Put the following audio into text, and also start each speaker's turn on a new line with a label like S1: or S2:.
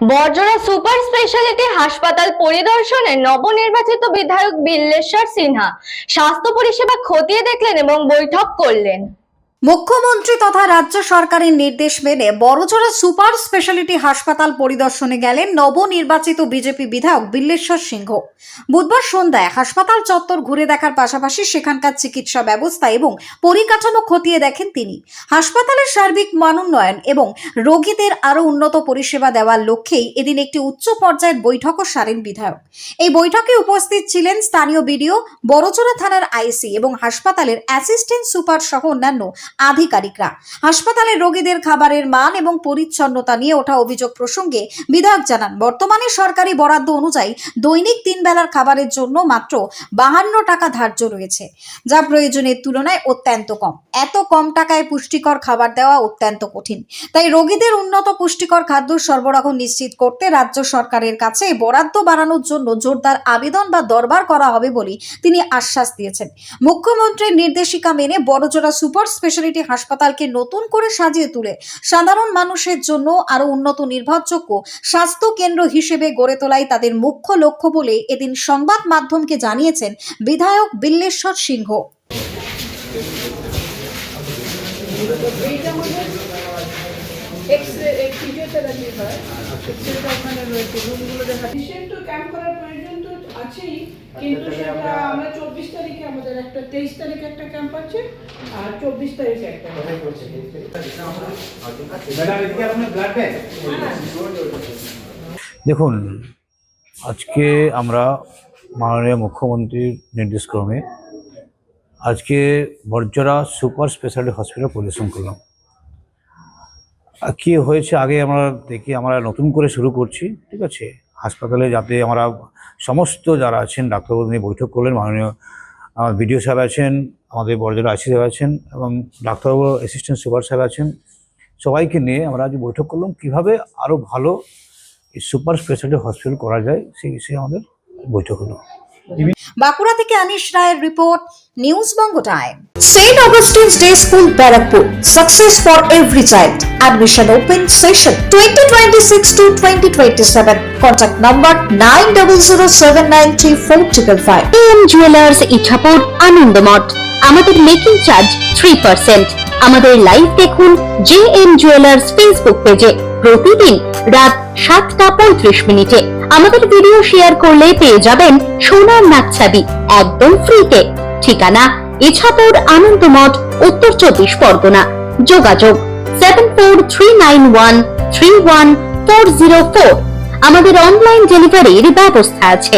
S1: Barjora super speciality হাসপাতাল পরিদর্শনে নবনির্বাচিত বিধায়ক বিল্লেশ্বর সিনহা স্বাস্থ্য পরিষেবা খতিয়ে দেখলেন এবং বৈঠক করলেন।
S2: মুখ্যমন্ত্রী তথা রাজ্য সরকারের নির্দেশ মেনে বড়জোড়া সুপার স্পেশালিটি হাসপাতাল পরিদর্শনে গেলেন নবনির্বাচিত বিজেপি বিধায়ক বিল্লেশ্বর সিংহ। বুধবার সন্ধ্যায় হাসপাতাল চত্বর ঘুরে দেখার পাশাপাশি সেখানকার চিকিৎসা ব্যবস্থা এবং পরিকাঠামো খতিয়ে দেখেন তিনি। হাসপাতালের সার্বিক মানোন্নয়ন এবং রোগীদের আরও উন্নত পরিষেবা দেওয়ার লক্ষ্যেই এদিন একটি উচ্চ পর্যায়ের বৈঠকও সারেন বিধায়ক। এই বৈঠকে উপস্থিত ছিলেন স্থানীয় বিডিও, বড়জোড়া থানার আইসি এবং হাসপাতালের অ্যাসিস্ট্যান্ট সুপার সহ অন্যান্য আধিকারিকরা। হাসপাতালের রোগীদের খাবারের মান এবং পরিচ্ছন্নতা নিয়ে ওঠা অভিযোগ প্রসঙ্গে বিধায়ক জানান, বর্তমানে সরকারি বরাদ্দ অনুযায়ী দৈনিক 3 বেলার খাবারের জন্য মাত্র 52 টাকা ধার্য রয়েছে, যা প্রয়োজনের তুলনায় অত্যন্ত কম। এত কম টাকায় পুষ্টিকর খাবার দেওয়া অত্যন্ত কঠিন। তাই রোগীদের উন্নত পুষ্টিকর খাদ্য সরবরাহ নিশ্চিত করতে রাজ্য সরকারের কাছে বরাদ্দ বাড়ানোর জন্য জোরদার আবেদন বা দরবার করা হবে বলে তিনি আশ্বাস দিয়েছেন। মুখ্যমন্ত্রীর নির্দেশিকা মেনে বড়জোড়া সুপার স্পেশালিটি হাসপাতালকে নতুন করে সাজিয়ে তুলে সাধারণ মানুষের জন্য আরো উন্নত নির্ভরযোগ্য স্বাস্থ্য কেন্দ্র হিসেবে গড়ে তোলাই তাদের মুখ্য লক্ষ্য বলে এদিন সংবাদ মাধ্যমকে জানিয়েছেন বিধায়ক বিল্লেশ্বর সিংহ।
S3: কিন্তু সেটা আমরা 24 তারিখে আমাদের একটা 23 তারিখে একটা ক্যাম্প আছে আর 24 তারিখে একটা
S4: দেখুন, আজকে আমরা মাননীয় মুখ্যমন্ত্রীর নির্দেশক্রমে আজকে বড়জোড়া সুপার স্পেশালিটি হসপিটাল পরিদর্শন করলাম। কি হয়েছে আগে আমরা নতুন করে শুরু করছি, ঠিক আছে। হাসপাতালে যাতে আমরা সমস্ত যারা আছেন ডাক্তারবাবু নিয়ে বৈঠক করলেন, মাননীয় বিডিও সাহেব আছেন, আমাদের বড়জোড়া আইসি সাহেব আছেন এবং ডাক্তারবাবু অ্যাসিস্ট্যান্ট সুপার সাহেব আছেন, সবাইকে নিয়ে আমরা আজ বৈঠক করলাম কীভাবে আরও ভালো এই সুপার স্পেশালিটি হসপিটাল করা যায় সেই বিষয়ে আমাদের বৈঠক হলো।
S2: বাঁকুড়া থেকে আনিশ রায়ের report, news Banga time. St. Augustine's Day School, Barrackpur. Success for every child. Admission open session 2026 to 2027. Contact number 9007934555.
S5: AM Jewelers Ichapur Anandamath. আমাদের মেকিং চার্জ 3%। আমাদের লাইভ দেখুন JM Jewelers ফেসবুক পেজে প্রতিদিন রাত 7:35 আমাদের ভিডিও শেয়ার করলে পেয়ে যাবেন সোনার নাকছাবি একদম ফ্রিতে। ঠিকানা ইছাপুর আনন্দমঠ, উত্তর 24 পরগনা। যোগাযোগ 7439131404। আমাদের অনলাইন ডেলিভারির ব্যবস্থা আছে।